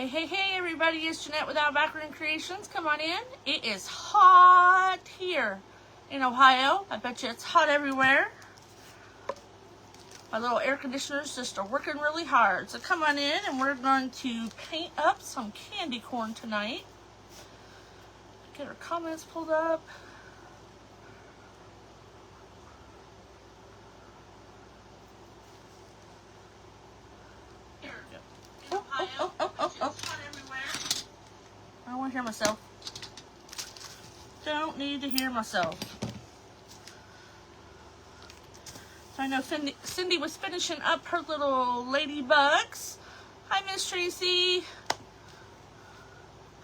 Hey everybody, it's Jeanette with Our Background Creations. Come on in. It is hot here in Ohio. I bet you it's hot everywhere. My little air conditioners just are working really hard. So come on in and we're going to paint up some candy corn tonight. Get our comments pulled up. Here we go. Oh. I don't want to hear myself. Don't need to hear myself. So I know Cindy was finishing up her little ladybugs. Hi, Miss Tracy.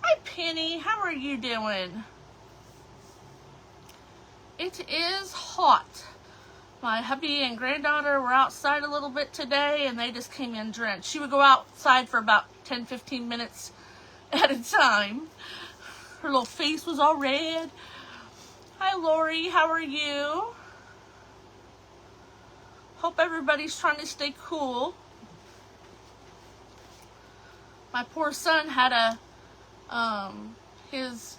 Hi, Penny. How are you doing? It is hot. My hubby and granddaughter were outside a little bit today, and they just came in drenched. She would go outside for about 10-15 minutes at a time. Her little face was all red. Hi, Lori. How are you? Hope everybody's trying to stay cool. My poor son had his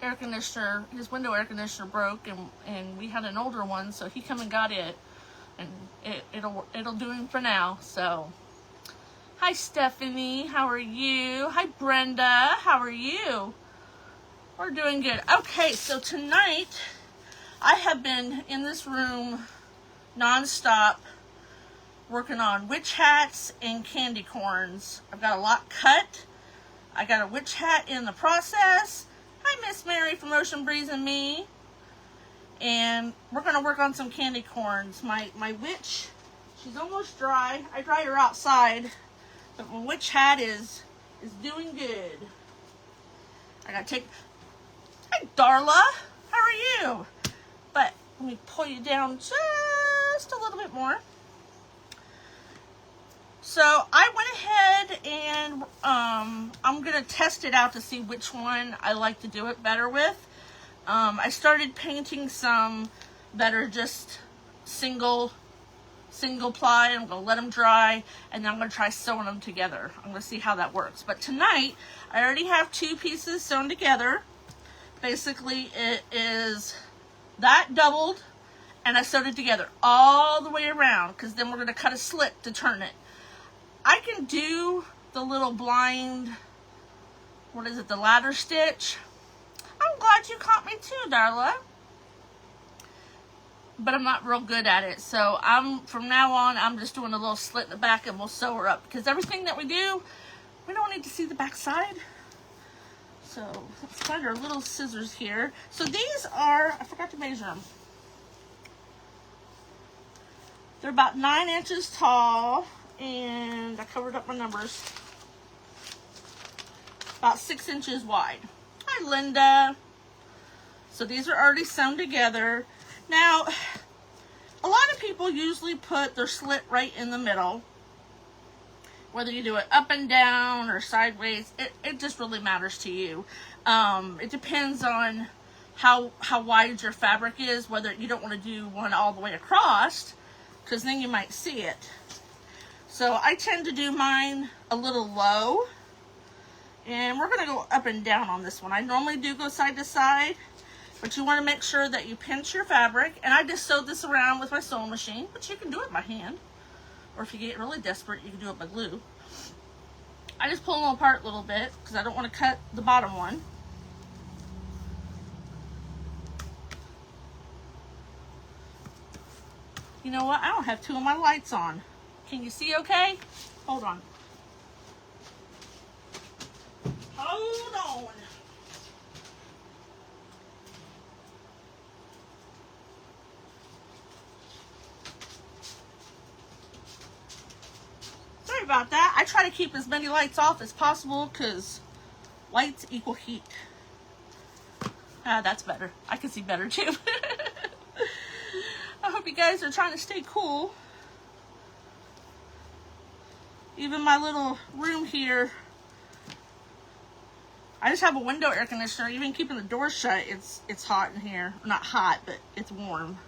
air conditioner, his window air conditioner broke, and we had an older one, so he come and got it, and it'll do him for now. So hi, Stephanie. How are you? Hi, Brenda. How are you? We're doing good. Okay, so tonight I have been in this room non-stop working on witch hats and candy corns. I've got a lot cut. I got a witch hat in the process. Hi, Miss Mary from Ocean Breeze and Me. And we're going to work on some candy corns. My witch, she's almost dry. I dry her outside. But my witch hat is doing good. I got to take... Hi, Darla. How are you? But let me pull you down just a little bit more. So I went ahead and I'm going to test it out to see which one I like to do it better with. I started painting some that are just single ply. I'm going to let them dry, and then I'm going to try sewing them together. I'm going to see how that works. But tonight, I already have two pieces sewn together. Basically, it is that doubled, and I sewed it together all the way around, because then we're going to cut a slit to turn it. I can do the little blind, the ladder stitch. I'm glad you caught me too, Darla. But I'm not real good at it. So from now on, I'm just doing a little slit in the back and we'll sew her up. Because everything that we do, we don't need to see the back side. So let's find our little scissors here. So these are, I forgot to measure them. They're about 9 inches tall. And I covered up my numbers. About 6 inches wide. Hi, Linda. So these are already sewn together. Now, a lot of people usually put their slit right in the middle. Whether you do it up and down or sideways, it just really matters to you. It depends on how wide your fabric is, whether you don't want to do one all the way across, because then you might see it. So I tend to do mine a little low, and we're going to go up and down on this one. I normally do go side to side, but you want to make sure that you pinch your fabric. And I just sewed this around with my sewing machine, but you can do it by hand. Or if you get really desperate, you can do it by glue. I just pull them apart a little bit because I don't want to cut the bottom one. You know what? I don't have two of my lights on. Can you see okay? Hold on. Hold on. Sorry about that. I try to keep as many lights off as possible because lights equal heat. That's better. I can see better too. I hope you guys are trying to stay cool. Even my little room here, I just have a window air conditioner. Even keeping the door shut, it's hot in here. Not hot, but it's warm.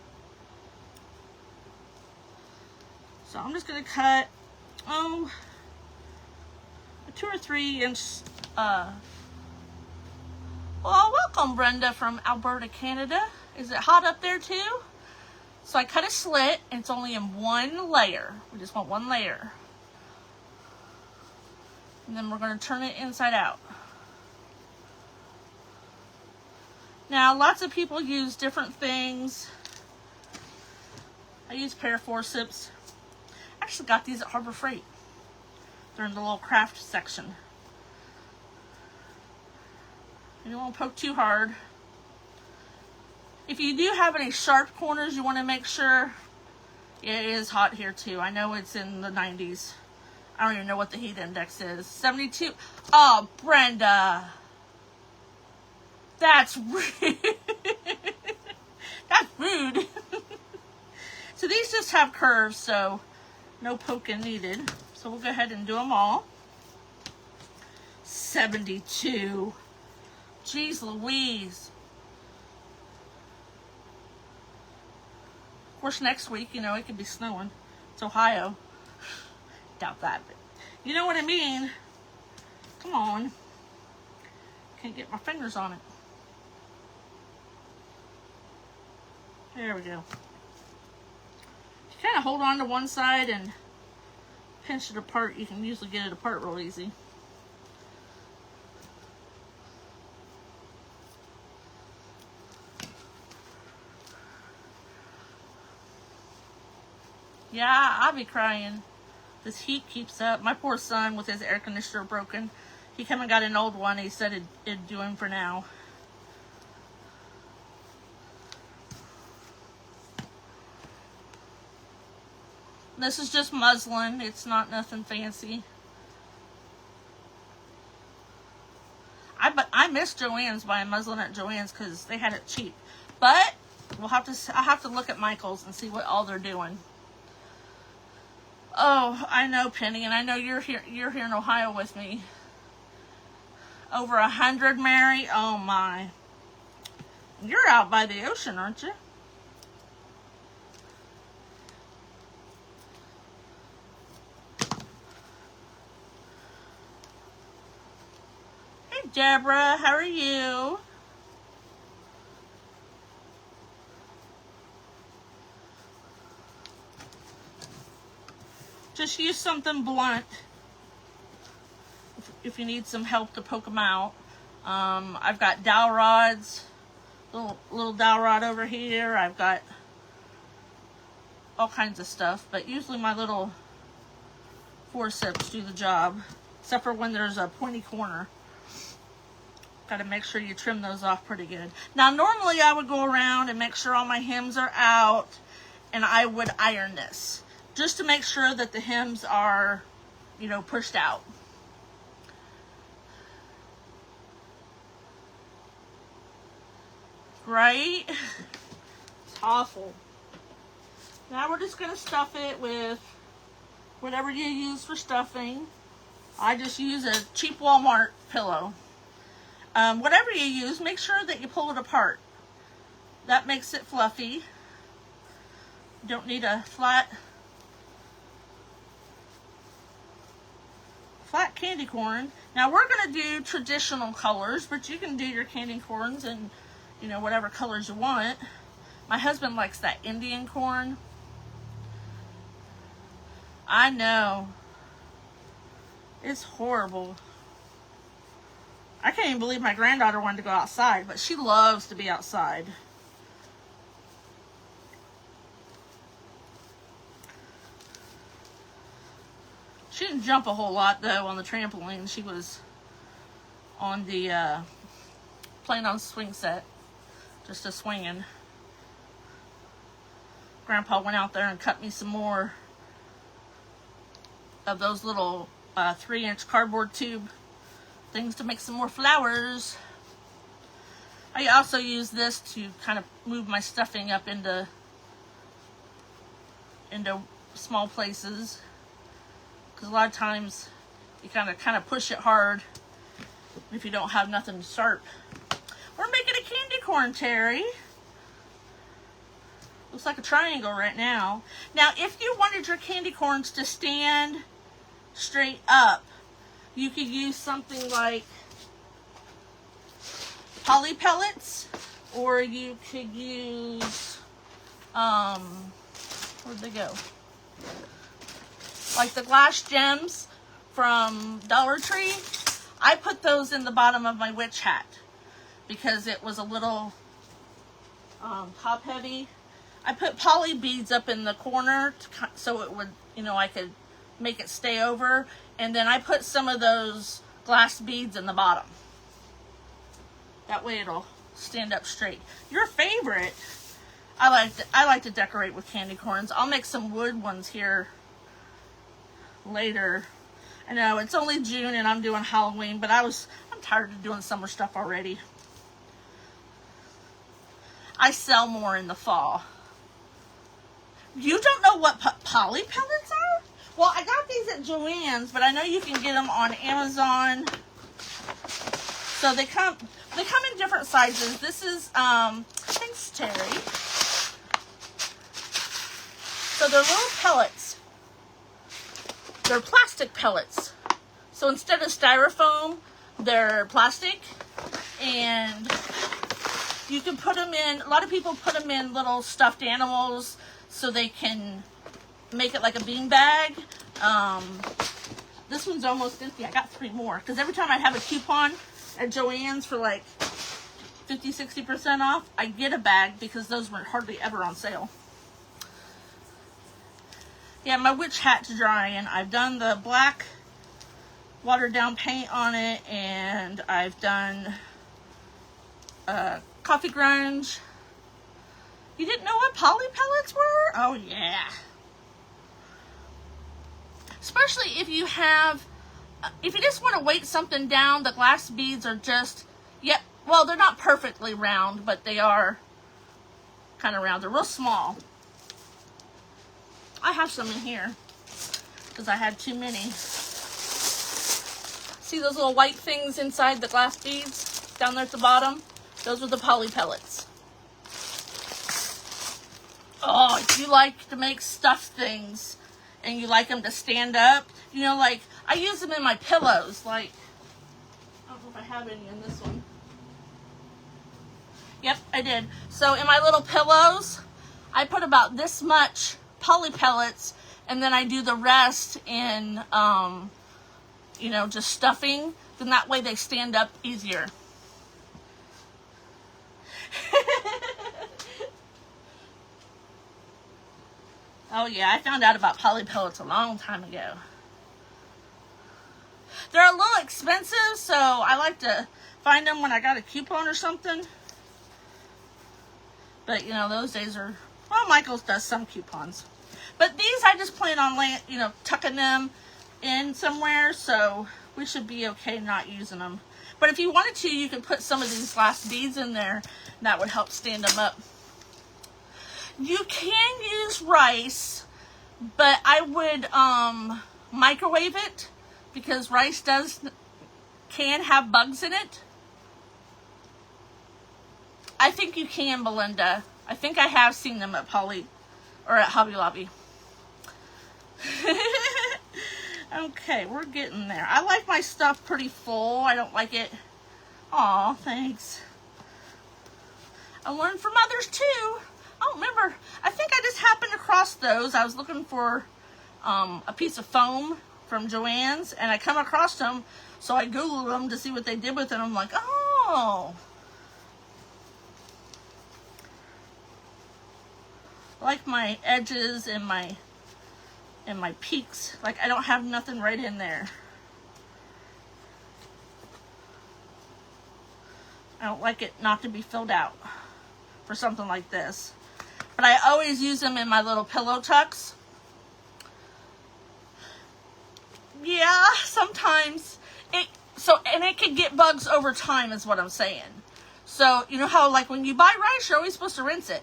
So I'm just going to cut, a 2 or 3 inch, well, welcome Brenda from Alberta, Canada. Is it hot up there too? So I cut a slit, and it's only in 1 layer. We just want 1 layer. And then we're going to turn it inside out. Now, lots of people use different things. I use pair of forceps. I actually got these at Harbor Freight. They're in the little craft section. You don't want to poke too hard. If you do have any sharp corners, you want to make sure. It is hot here too. I know it's in the 90s. I don't even know what the heat index is. 72. Oh, Brenda. That's rude. That's rude. So these just have curves, so no poking needed. So we'll go ahead and do them all. 72. Jeez Louise. Of course, next week, you know, it could be snowing. It's Ohio. Doubt that, but you know what I mean. Come on. Can't get my fingers on it. There we go. If you kind of hold on to one side and pinch it apart, you can usually get it apart real easy. Yeah, I'll be crying. This heat keeps up. My poor son with his air conditioner broken. He came and got an old one. He said it'd do him for now. This is just muslin. It's not nothing fancy. I miss Joann's, buying muslin at Joann's because they had it cheap. But I'll have to look at Michael's and see what all they're doing. Oh, I know, Penny, and I know you're here in Ohio with me. Over 100, Mary? Oh my. You're out by the ocean, aren't you? Hey, Deborah, how are you? Just use something blunt if you need some help to poke them out. I've got dowel rods, little dowel rod over here. I've got all kinds of stuff, but usually my little forceps do the job, except for when there's a pointy corner. Got to make sure you trim those off pretty good. Now, normally I would go around and make sure all my hems are out, and I would iron this, just to make sure that the hems are, you know, pushed out. Right? It's awful. Now we're just going to stuff it with whatever you use for stuffing. I just use a cheap Walmart pillow. Whatever you use, make sure that you pull it apart. That makes it fluffy. You don't need a flat candy corn. Now we're going to do traditional colors, but you can do your candy corns in, you know, whatever colors you want. My husband likes that Indian corn. I know. It's horrible. I can't even believe my granddaughter wanted to go outside, but she loves to be outside. She didn't jump a whole lot, though, on the trampoline. She was on the, playing on the swing set. Just a swinging. Grandpa went out there and cut me some more of those little 3-inch cardboard tube things to make some more flowers. I also use this to kind of move my stuffing up into small places. Because a lot of times you kind of push it hard if you don't have nothing sharp. We're making a candy corn, Terry. Looks like a triangle right now. Now, if you wanted your candy corns to stand straight up, You could use something like poly pellets, or you could use, where'd they go? Like the glass gems from Dollar Tree. I put those in the bottom of my witch hat because it was a little top heavy. I put poly beads up in the corner so it would, you know, I could make it stay over. And then I put some of those glass beads in the bottom. That way it'll stand up straight. Your favorite, I like to decorate with candy corns. I'll make some wood ones here later. I know it's only June and I'm doing Halloween, but I'm tired of doing summer stuff already. I sell more in the fall. You don't know what poly pellets are? Well, I got these at Joann's, but I know you can get them on Amazon. So they come in different sizes. This is thanks, Terry. So they're little pellets. They're plastic pellets. So instead of styrofoam, they're plastic, and you can put them in, a lot of people put them in little stuffed animals so they can make it like a bean bag. This one's almost empty. I got 3 more because every time I have a coupon at Joann's for like 50-60% off, I get a bag because those were hardly ever on sale. Yeah, my witch hat's drying. I've done the black watered down paint on it, and I've done coffee grunge. You didn't know what poly pellets were? Oh yeah. Especially if you have, if you just want to weight something down, the glass beads are just, yeah, well, they're not perfectly round, but they are kind of round. They're real small. I have some in here because I had too many. See those little white things inside the glass beads down there at the bottom? Those are the poly pellets. Oh, if you like to make stuffed things and you like them to stand up, you know, like I use them in my pillows. Like, I don't know if I have any in this one. Yep, I did. So in my little pillows, I put about this much poly pellets, and then I do the rest in, you know, just stuffing. Then that way they stand up easier. Oh yeah, I found out about poly pellets a long time ago. They're a little expensive, so I like to find them when I got a coupon or something. But you know, those days are, well, Michael's does some coupons. But these I just plan on, you know, tucking them in somewhere, so we should be okay not using them. But if you wanted to, you can put some of these glass beads in there, and that would help stand them up. You can use rice, but I would microwave it because rice can have bugs in it. I think you can, Belinda. I think I have seen them at Polly or at Hobby Lobby. Okay, we're getting there. I like my stuff pretty full. I don't like it. Aw, thanks. I learned from others too. I don't remember. I think I just happened across those. I was looking for a piece of foam from Joann's, and I come across them, so I Googled them to see what they did with it. I'm like, oh. I like my edges and my peaks. Like, I don't have nothing right in there. I don't like it not to be filled out for something like this. But I always use them in my little pillow tucks. Yeah, sometimes and it can get bugs over time is what I'm saying. So, you know how like when you buy rice, you're always supposed to rinse it.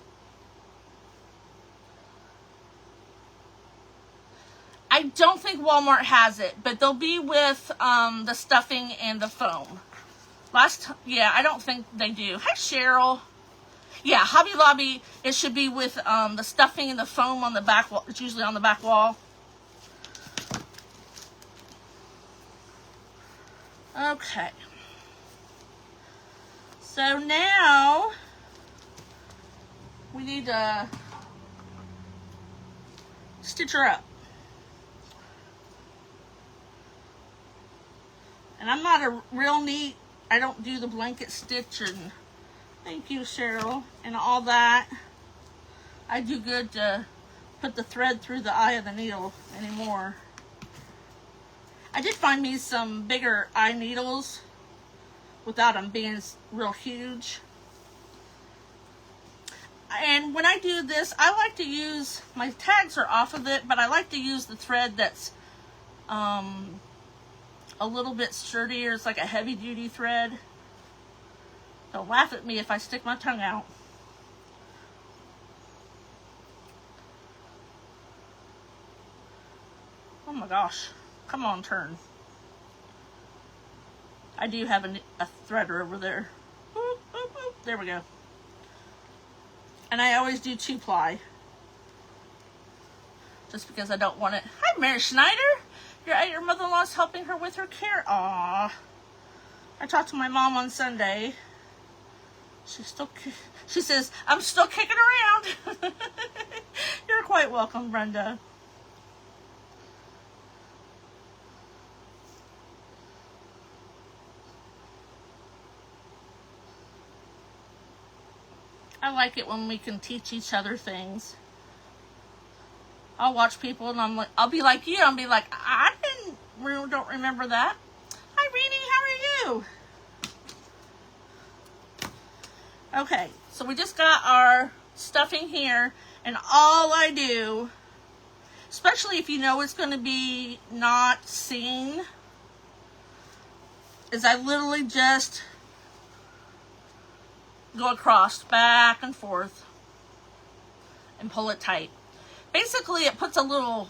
I don't think Walmart has it, but they'll be with the stuffing and the foam. Yeah, I don't think they do. Hi, Cheryl. Yeah, Hobby Lobby, it should be with the stuffing and the foam on the back wall. It's usually on the back wall. Okay. So now we need to stitch her up. And I'm not a real neat, I don't do the blanket stitch and thank you, Cheryl, and all that. I do good to put the thread through the eye of the needle anymore. I did find me some bigger eye needles without them being real huge. And when I do this, I like to use, my tags are off of it, but I like to use the thread that's a little bit sturdier. It's like a heavy duty thread. Don't laugh at me if I stick my tongue out. Oh my gosh. Come on, turn. I do have a threader over there. Boop, boop, boop. There we go. And I always do 2-ply. Just because I don't want it. Hi, Mary Schneider. You're at your mother-in-law's helping her with her care. Aww. I talked to my mom on Sunday. She says, I'm still kicking around. You're quite welcome, Brenda. I like it when we can teach each other things. I'll watch people and I'll be like you. I'll be like, I don't remember that. Hi, Reenie, how are you? Okay, so we just got our stuffing here, and all I do, especially if you know it's going to be not seen, is I literally just go across, back and forth, and pull it tight. Basically, it puts a little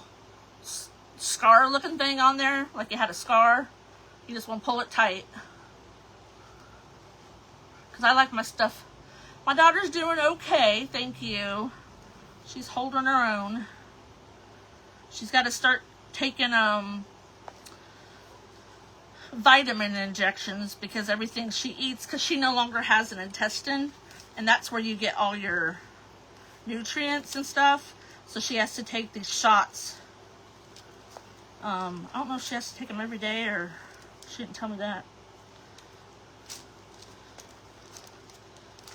scar looking thing on there, like you had a scar. You just want to pull it tight. Because I like my stuff. My daughter's doing okay, thank you. She's holding her own. She's got to start taking vitamin injections because everything she eats, because she no longer has an intestine, and that's where you get all your nutrients and stuff. So she has to take these shots. I don't know if she has to take them every day, or she didn't tell me that.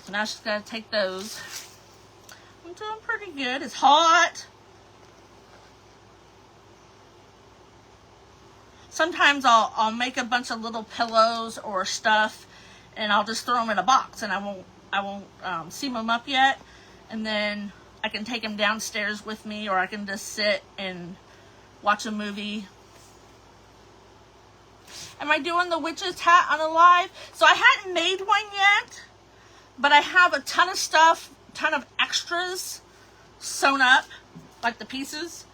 So now she's got to take those. I'm doing pretty good. It's hot. Sometimes I'll make a bunch of little pillows or stuff, and I'll just throw them in a box, and I won't seam them up yet, and then I can take them downstairs with me, or I can just sit and watch a movie. Am I doing the witch's hat on a live? So I hadn't made one yet, but I have a ton of stuff, ton of extras sewn up, like the pieces.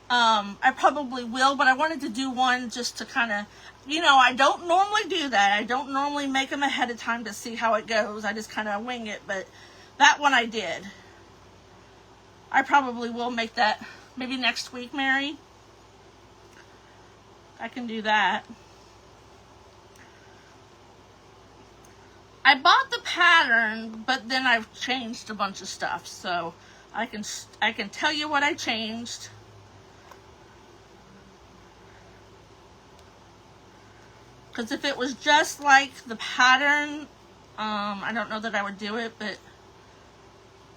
I probably will, but I wanted to do one just to kind of, you know, I don't normally do that. I don't normally make them ahead of time to see how it goes. I just kind of wing it, but that one I did. I probably will make that maybe next week, Mary. I can do that. I bought the pattern, but then I've changed a bunch of stuff, so I can tell you what I changed. Because if it was just like the pattern, I don't know that I would do it, but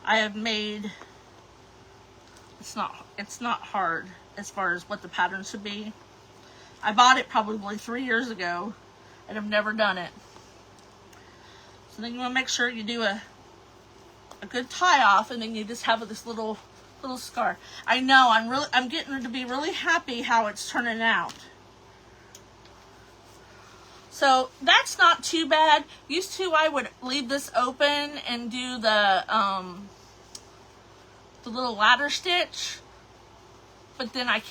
I have made, it's not hard as far as what the pattern should be. I bought it probably 3 years ago and have never done it. So then you want to make sure you do a good tie off, and then you just have this little scar. I know, I'm getting to be really happy how it's turning out. So that's not too bad. Used to I would leave this open and do the little ladder stitch, but then I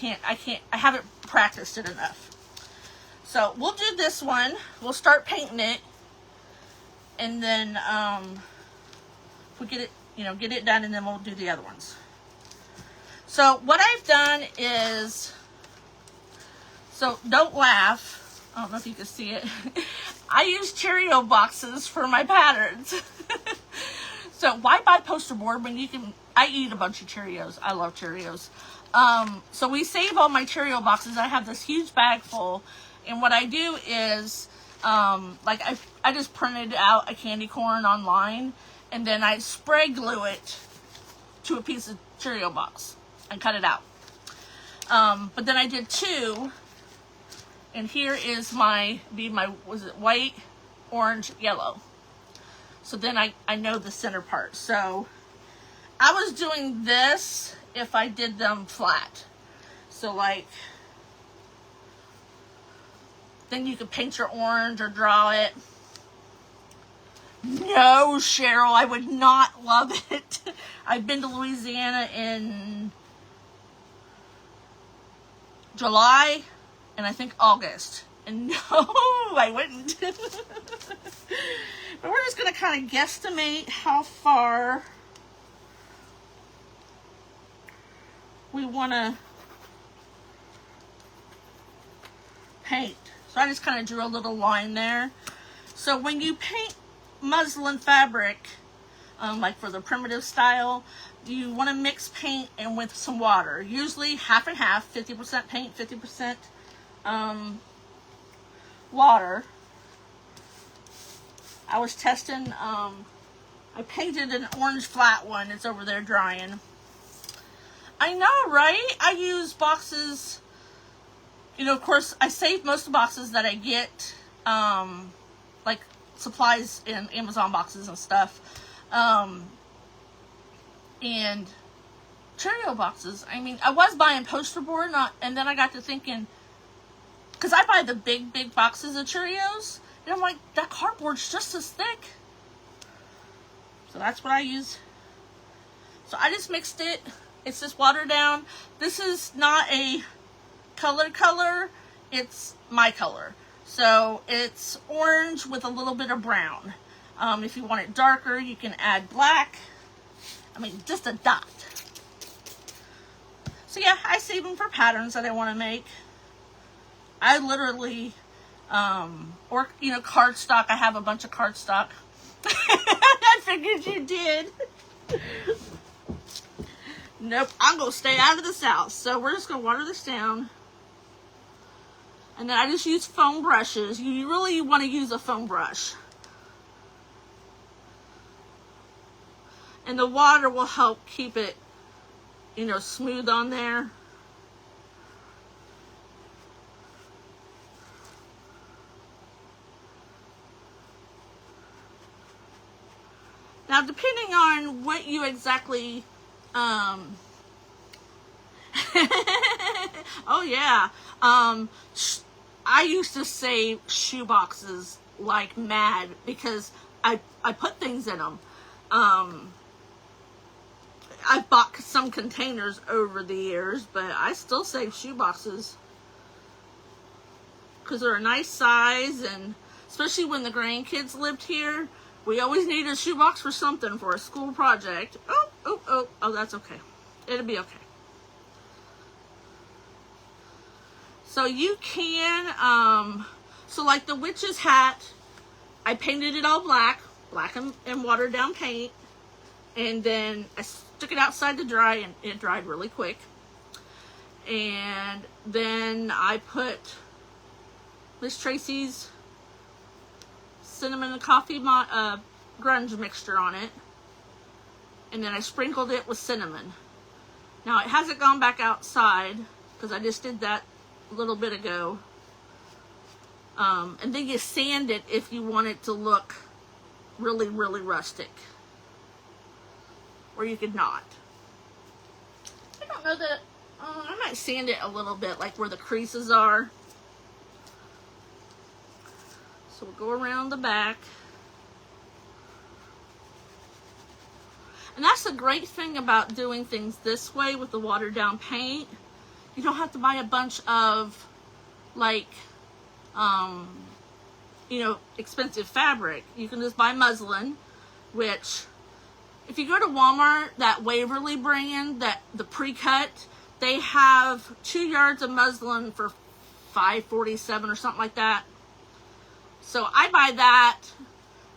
haven't practiced it enough. So we'll do this one. We'll start painting it, and then if we get it done, and then we'll do the other ones. So what I've done is, so don't laugh. I don't know if you can see it. I use Cheerio boxes for my patterns. So why buy poster board when you can, I eat a bunch of Cheerios. I love Cheerios. So we save all my Cheerio boxes. I have this huge bag full. And what I do is, like I just printed out a candy corn online. And then I spray glue it to a piece of Cheerio box and cut it out. But then I did two. And here is my, was it white, orange, yellow. So then I know the center part. So I was doing this if I did them flat. So like, then you could paint your orange or draw it. No, Cheryl, I would not love it. I've been to Louisiana in July and I think August. And no, I wouldn't. But we're just going to kind of guesstimate how far we want to paint. So I just kind of drew a little line there. So when you paint muslin fabric, like for the primitive style, you want to mix paint and with some water. Usually half and half, 50% paint, 50% water. I was testing, I painted an orange flat one. It's over there drying. I know, right? I use boxes, you know, of course, I save most of the boxes that I get, like supplies in Amazon boxes and stuff. And Cheerio boxes. I mean, I was buying poster board, and then I got to thinking, because I buy the big boxes of Cheerios, and I'm like, that cardboard's just as thick. So that's what I use. So I just mixed it. It's just watered down. This is not a color. It's my color. So it's orange with a little bit of brown. If you want it darker, you can add black. I mean, just a dot. So yeah, I save them for patterns that I want to make. I literally, or, you know, cardstock. I have a bunch of cardstock. I figured you did. Nope, I'm going to stay out of the South. So we're just going to water this down. And then I just use foam brushes. You really want to use a foam brush. And the water will help keep it, you know, smooth on there. Now, depending on what you exactly, oh yeah, I used to save shoe boxes like mad because I put things in them. I've bought some containers over the years, but I still save shoe boxes because they're a nice size, and especially when the grandkids lived here, we always needed a shoebox for something, for a school project. Oh, that's okay. It'll be okay. So you can, so like the witch's hat, I painted it all black and watered down paint. And then I took it outside to dry, and it dried really quick. And then I put Miss Tracy's cinnamon and coffee grunge mixture on it, and then I sprinkled it with cinnamon. Now it hasn't gone back outside because I just did that a little bit ago. And then you sand it if you want it to look really rustic, or you could not. I don't know that I might sand it a little bit, like where the creases are. So we'll go around the back. And that's the great thing about doing things this way with the watered down paint. You don't have to buy a bunch of, like, you know, expensive fabric. You can just buy muslin, which, if you go to Walmart, that Waverly brand, that the pre-cut, they have 2 yards of muslin for $5.47 or something like that. So I buy that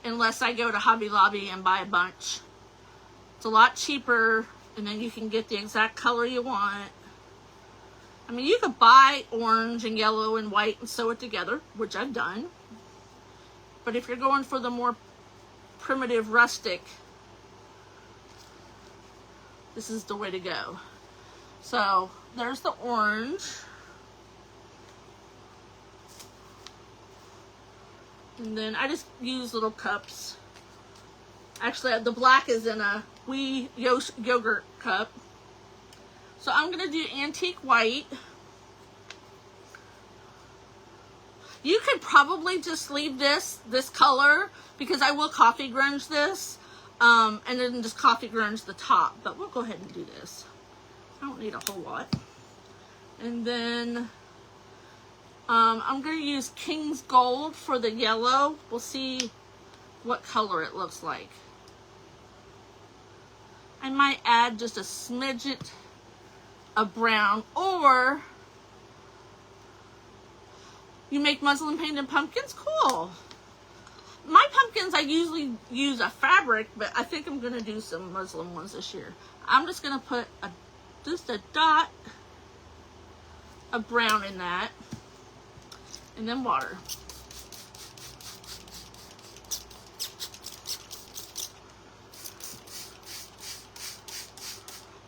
unless I go to Hobby Lobby and buy a bunch. It's a lot cheaper, and then you can get the exact color you want. I mean, you could buy orange and yellow and white and sew it together, which I've done. But if you're going for the more primitive rustic, this is the way to go. So there's the orange. And then I just use little cups. Actually, the black is in a wee yogurt cup. So I'm going to do antique white. You could probably just leave this color, because I will coffee grunge this. And then just coffee grunge the top. But we'll go ahead and do this. I don't need a whole lot. And then I'm going to use King's Gold for the yellow. We'll see what color it looks like. I might add just a smidget of brown, or you make muslin painted pumpkins. Cool. My pumpkins, I usually use a fabric, but I think I'm going to do some muslin ones this year. I'm just going to put just a dot of brown in that, and then water.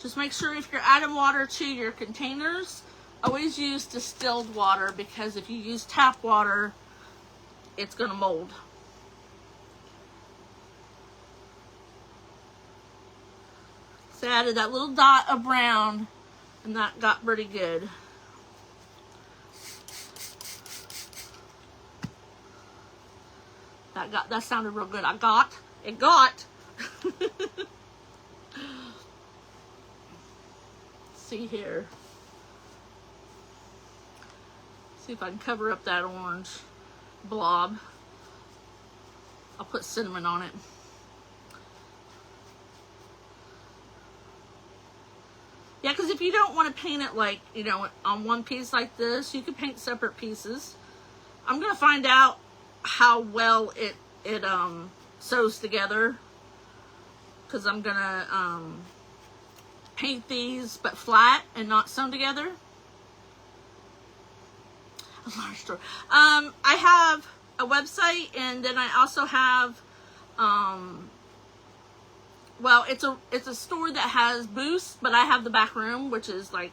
Just make sure if you're adding water to your containers, always use distilled water, because if you use tap water, it's going to mold. So I added that little dot of brown, and that got pretty good. That sounded real good. It got. See here. See if I can cover up that orange blob. I'll put cinnamon on it. Yeah, because if you don't want to paint it like, you know, on one piece like this, you can paint separate pieces. I'm going to find out how well it sews together, because I'm going to paint these but flat and not sewn together. A large store. I have a website, and then I also have well, it's a store that has booths, but I have the back room, which is like,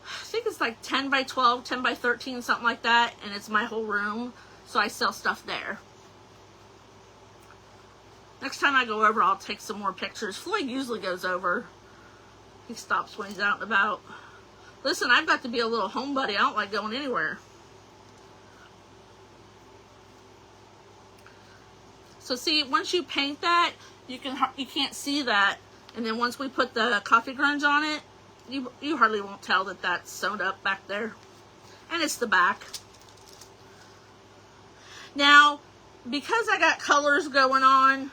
I think it's like 10 by 12, 10 by 13, something like that, and it's my whole room, so I sell stuff there. Next time I go over, I'll take some more pictures. Floyd usually goes over. He stops when he's out and about. Listen, I've got to be a little homebody. I don't like going anywhere. So see, once you paint that, you can't see that, and then once we put the coffee grunge on it, you hardly won't tell that that's sewn up back there. And it's the back. Now, because I got colors going on,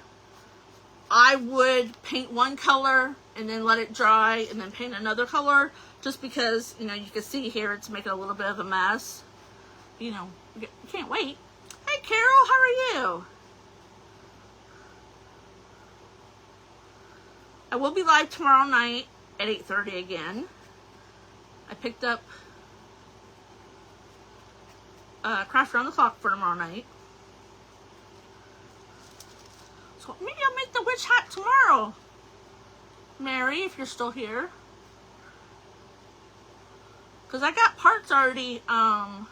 I would paint one color and then let it dry and then paint another color, just because, you know, you can see here it's making a little bit of a mess. You know, you can't wait. Hey Carol, how are you? I will be live tomorrow night at 8:30 again. I picked up Craft Around the Clock for tomorrow night. So maybe I'll make the witch hat tomorrow. Mary, if you're still here. Because I got parts already, I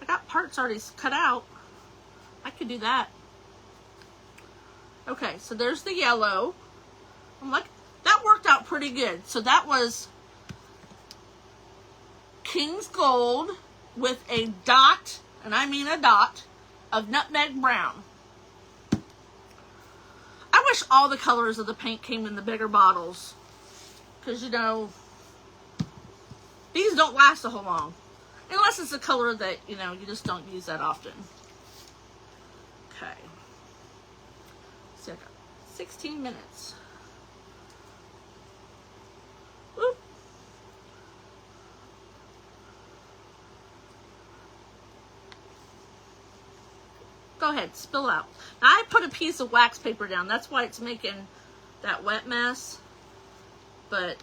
got parts already cut out. I could do that. Okay, so there's the yellow. I'm like, that worked out pretty good. So that was King's Gold with a dot, and I mean a dot, of nutmeg brown. I wish all the colors of the paint came in the bigger bottles, because, you know, these don't last a whole long. Unless it's a color that, you know, you just don't use that often. Okay. So I got 16 minutes. go ahead, spill out. Now I put a piece of wax paper down. That's why it's making that wet mess. But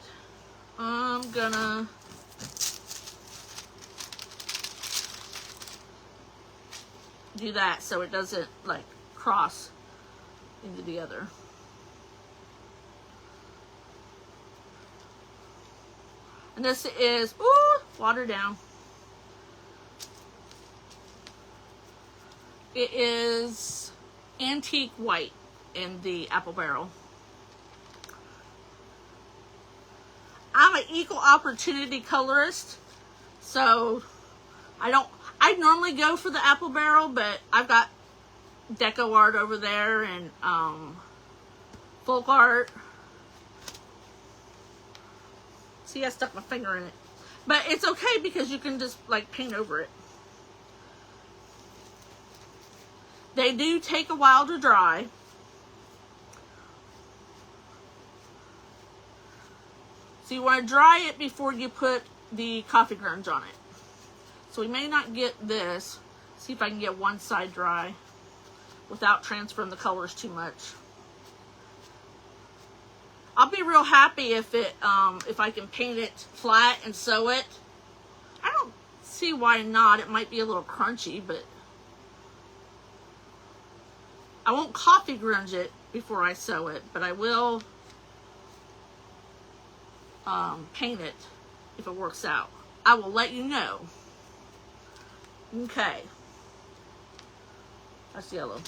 I'm gonna do that so it doesn't like cross into the other. And this is, ooh, water down. It is antique white in the apple barrel. I'm an equal opportunity colorist, so I normally go for the apple barrel, but I've got deco art over there and folk art. See, I stuck my finger in it. But it's okay because you can just like paint over it. They do take a while to dry. So you want to dry it before you put the coffee grounds on it. So we may not get this. See if I can get one side dry without transferring the colors too much. I'll be real happy if I can paint it flat and sew it. I don't see why not. It might be a little crunchy, but I won't coffee grunge it before I sew it, but I will paint it if it works out. I will let you know. Okay. That's yellow.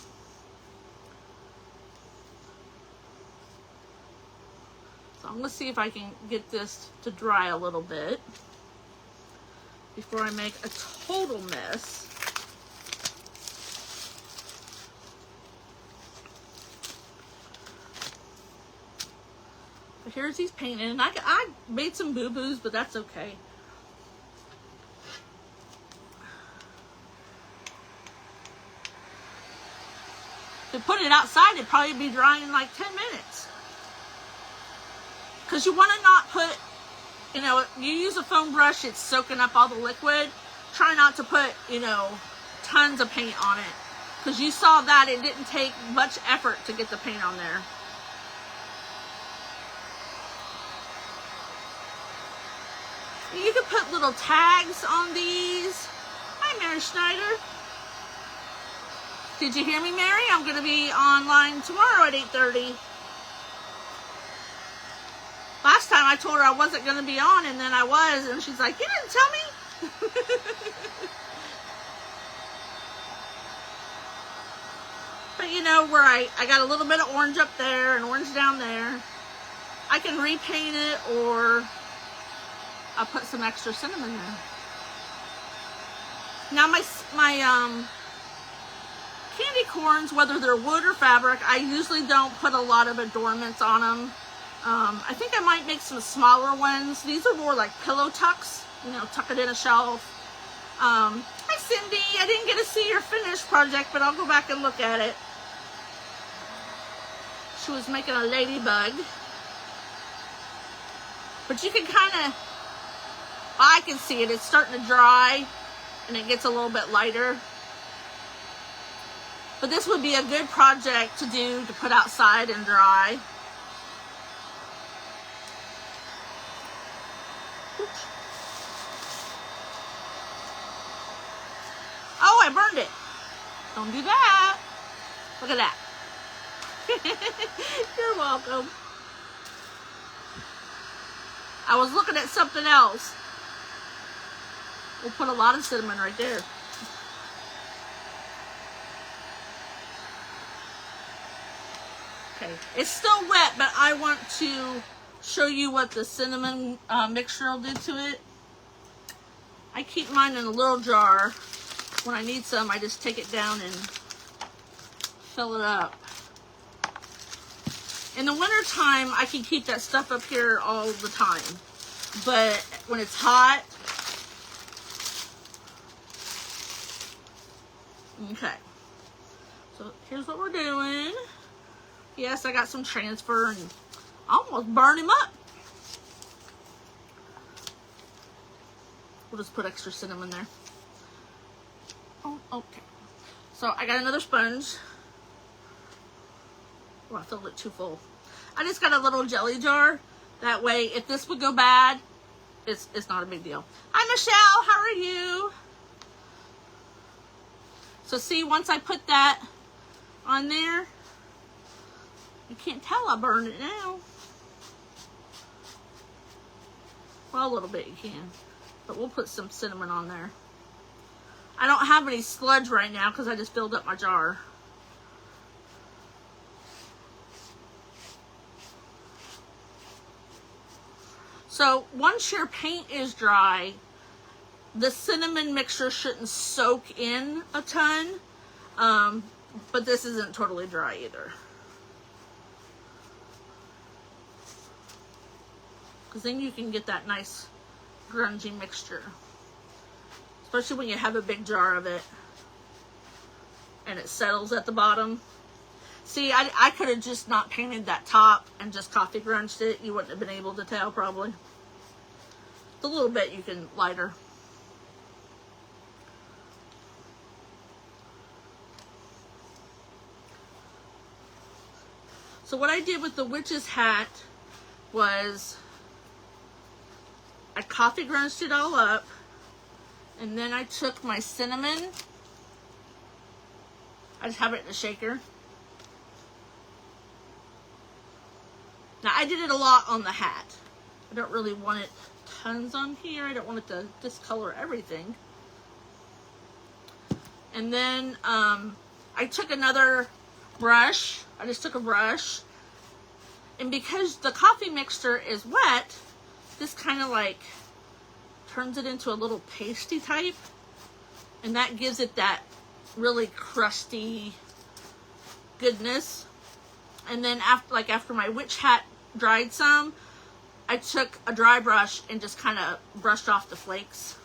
So I'm going to see if I can get this to dry a little bit before I make a total mess. But here's these painted, and I made some boo-boos, but that's okay. To put it outside, it'd probably be drying in like 10 minutes. Because you want to not put, you know, you use a foam brush, it's soaking up all the liquid. Try not to put, you know, tons of paint on it. Because you saw that it didn't take much effort to get the paint on there. You can put little tags on these. Hi, Mary Schneider. Did you hear me, Mary? I'm going to be online tomorrow at 8:30. Last time I told her I wasn't going to be on, and then I was, and she's like, you didn't tell me? But you know, where I got a little bit of orange up there and orange down there. I can repaint it, or I'll put some extra cinnamon there. Now my candy corns, whether they're wood or fabric, I usually don't put a lot of adornments on them. I think I might make some smaller ones. These are more like pillow tucks, you know, tuck it in a shelf. Hi Cindy, I didn't get to see your finished project, but I'll go back and look at it. She was making a ladybug. But you can kind of, I can see it, it's starting to dry and it gets a little bit lighter. But this would be a good project to do, to put outside and dry. Oops. Oh, I burned it. Don't do that. Look at that. You're welcome. I was looking at something else. We'll put a lot of cinnamon right there. Okay, it's still wet, but I want to show you what the cinnamon mixture will do to it. I keep mine in a little jar. When I need some, I just take it down and fill it up. In the winter time, I can keep that stuff up here all the time. But when it's hot, okay. So here's what we're doing. Yes, I got some transfer and I almost burned him up. We'll just put extra cinnamon there. Oh, okay. So I got another sponge. Oh, I filled it too full. I just got a little jelly jar. That way, if this would go bad, it's not a big deal. Hi, Michelle. How are you? So see, once I put that on there, you can't tell I burned it now. Well, a little bit you can, but we'll put some cinnamon on there. I don't have any sludge right now because I just filled up my jar. So once your paint is dry, the cinnamon mixture shouldn't soak in a ton, but this isn't totally dry either. Because then you can get that nice grungy mixture. Especially when you have a big jar of it and it settles at the bottom. See, I could have just not painted that top and just coffee grunged it. You wouldn't have been able to tell probably. A little bit you can lighter. So what I did with the witch's hat was I coffee grunged it all up, and then I took my cinnamon. I just have it in a shaker. Now I did it a lot on the hat. I don't really want it tons on here. I don't want it to discolor everything. And then I took another brush. I just took a brush, and because the coffee mixture is wet, this kind of like turns it into a little pasty type, and that gives it that really crusty goodness. And then after my witch hat dried some, I took a dry brush and just kind of brushed off the flakes.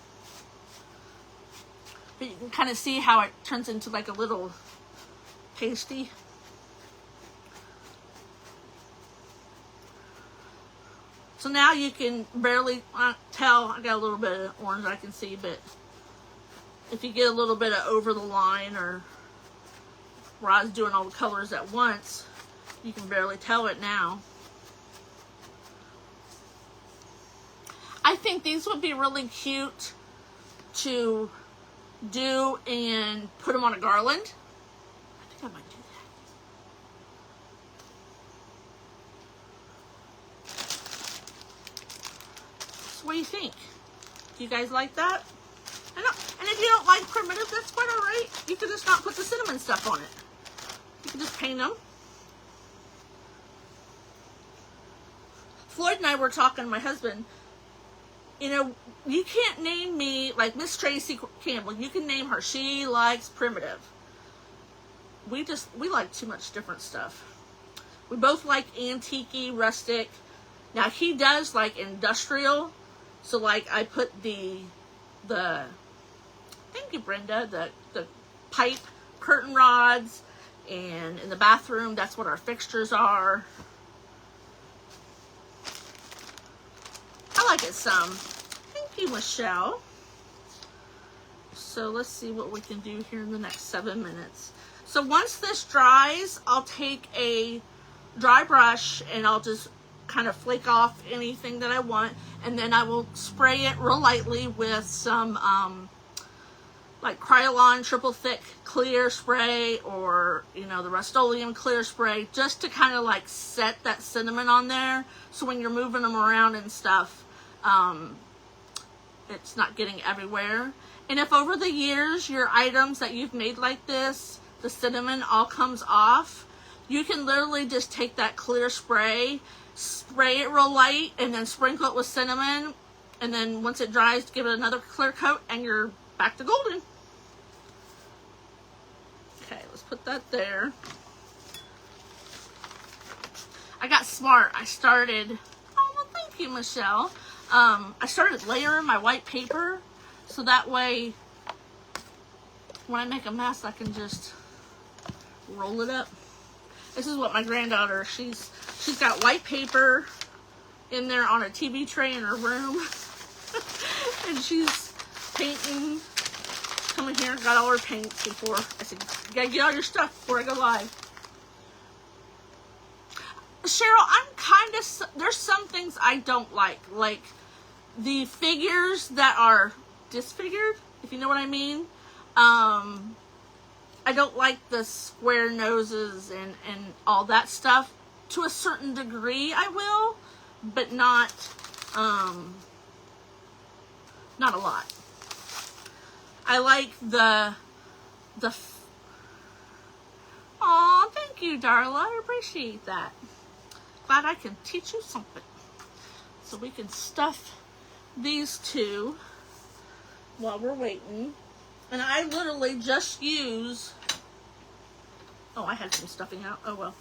But you can kind of see how it turns into like a little pasty. So now you can barely tell. I got a little bit of orange I can see, but if you get a little bit of over the line, or where I was doing all the colors at once, you can barely tell it now. I think these would be really cute to do and put them on a garland. I think I might do that. So what do you think? Do you guys like that? I know. And if you don't like primitive, that's quite alright. You can just not put the cinnamon stuff on it. You can just paint them. Floyd and I were talking, my husband, you know, you can't name me, like Miss Tracy Campbell, you can name her. She likes primitive. We like too much different stuff. We both like antique-y, rustic. Now, he does like industrial. So, like, I put the thank you, Brenda, the pipe curtain rods, and in the bathroom, that's what our fixtures are. I like it some. Thank you, Michelle. So let's see what we can do here in the next 7 minutes. So once this dries, I'll take a dry brush and I'll just kind of flake off anything that I want, and then I will spray it real lightly with some like Krylon triple thick clear spray, or you know, the Rust-Oleum clear spray, just to kind of like set that cinnamon on there, so when you're moving them around and stuff, it's not getting everywhere. And if over the years your items that you've made like this, the cinnamon all comes off, you can literally just take that clear spray, spray it real light, and then sprinkle it with cinnamon, and then once it dries, give it another clear coat, and you're back to golden. Okay, let's put that there. I got smart. I started, oh, well, thank you, Michelle. I started layering my white paper, so that way, when I make a mess, I can just roll it up. This is what my granddaughter, she's got white paper in there on a TV tray in her room. And she's painting, coming come in here and got all her paints before. I said, you gotta get all your stuff before I go live. Cheryl, I'm kind of, there's some things I don't like the figures that are disfigured, if you know what I mean. I don't like the square noses and all that stuff. To a certain degree, I will, but not a lot. I like the aw, thank you, Darla. I appreciate that. Glad I can teach you something. So we can stuff these two while we're waiting. And I literally just use, oh, I had some stuffing out. Oh, well.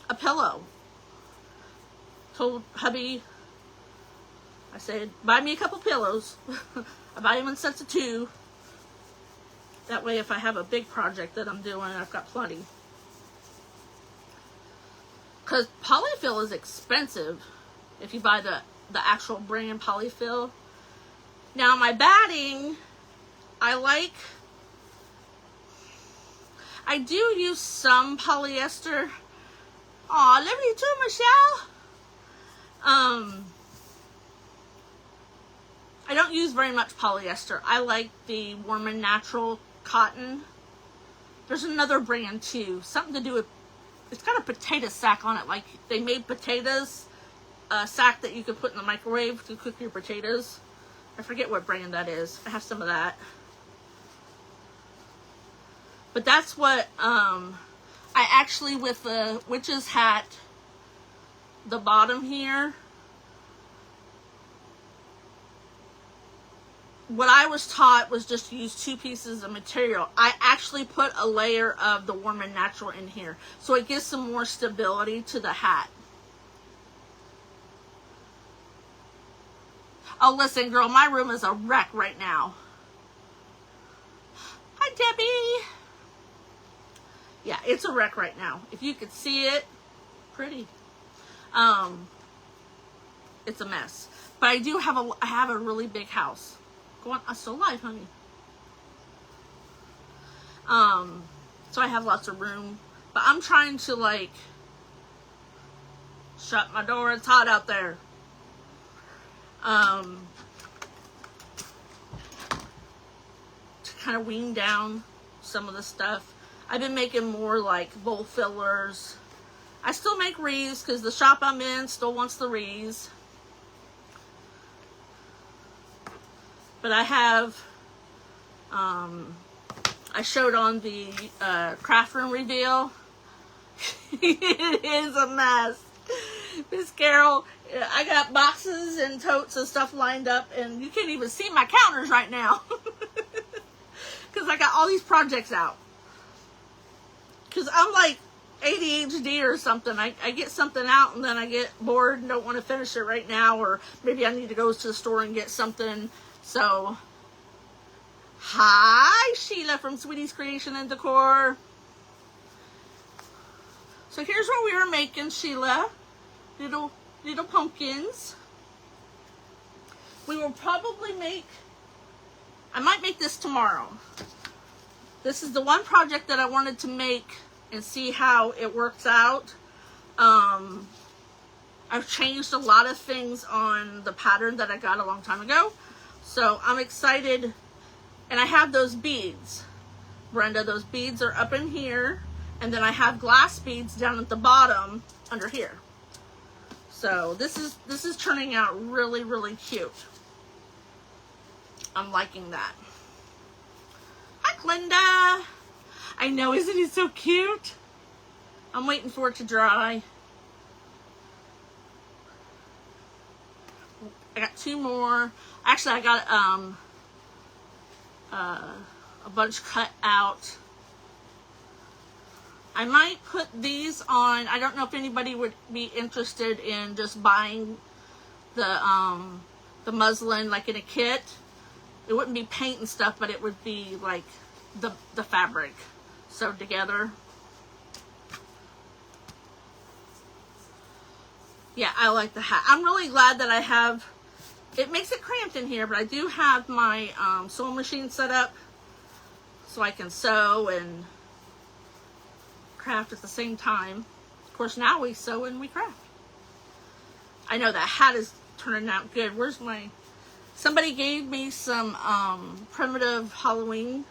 A pillow. Told hubby, I said, buy me a couple pillows. I buy them in sets of 2. That way, if I have a big project that I'm doing, I've got plenty. Because polyfill is expensive if you buy the actual brand polyfill. Now, my batting, I do use some polyester. Aw, love you too, Michelle. I don't use very much polyester. I like the Warm and Natural cotton. There's another brand too. Something to do with, it's got a potato sack on it. Like they made potatoes, a sack that you could put in the microwave to cook your potatoes. I forget what brand that is. I have some of that. But that's what, I actually, with the witch's hat, the bottom here, what I was taught was just to use 2 pieces of material. I actually put a layer of the Warm and Natural in here, so it gives some more stability to the hat. Oh, listen, girl, my room is a wreck right now. Hi, Debbie. Yeah, it's a wreck right now. If you could see it, pretty. It's a mess. But I do have I have a really big house. Go on, I'm still alive, honey. So I have lots of room. But I'm trying to like shut my door. It's hot out there. To kind of wean down some of the stuff. I've been making more like bowl fillers. I still make wreaths because the shop I'm in still wants the wreaths. But I have, I showed on the craft room reveal. It is a mess. Miss Carol, I got boxes and totes and stuff lined up, and you can't even see my counters right now. Because I got all these projects out. Because I'm like ADHD or something. I get something out and then I get bored and don't want to finish it right now. Or maybe I need to go to the store and get something. So, hi, Sheila from Sweetie's Creation and Decor. So here's what we were making, Sheila. Little pumpkins. We will probably make, I might make this tomorrow. This is the one project that I wanted to make and see how it works out. I've changed a lot of things on the pattern that I got a long time ago. So I'm excited. And I have those beads. Brenda, those beads are up in here. And then I have glass beads down at the bottom under here. So this is turning out really, really cute. I'm liking that. Hi, Glenda. I know, isn't it so cute? I'm waiting for it to dry. I got 2 more. Actually, I got a bunch cut out. I might put these on. I don't know if anybody would be interested in just buying the muslin like in a kit. It wouldn't be paint and stuff, but it would be like the fabric sewed together. Yeah, I like the hat. I'm really glad that I have it makes it cramped in here, but I do have my sewing machine set up so I can sew and craft at the same time. Of course, now we sew and we craft. I know that hat is turning out good. Where's my... Somebody gave me some primitive Halloween.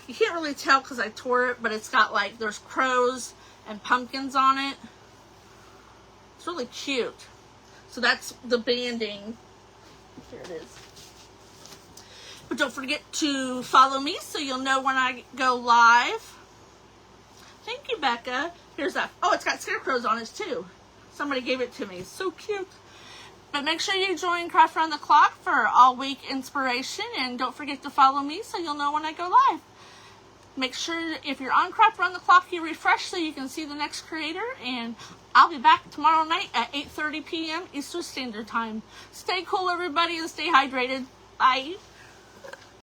You can't really tell because I tore it, but it's got like, there's crows and pumpkins on it. It's really cute. So that's the banding. Here it is. But don't forget to follow me so you'll know when I go live. Thank you, Becca. Here's that. Oh, it's got scarecrows on it too. Somebody gave it to me. It's so cute. But make sure you join Craft Around the Clock for all week inspiration. And don't forget to follow me so you'll know when I go live. Make sure if you're on Craft Around the Clock, you refresh so you can see the next creator. And I'll be back tomorrow night at 8:30 p.m. Eastern Standard Time. Stay cool, everybody, and stay hydrated. Bye.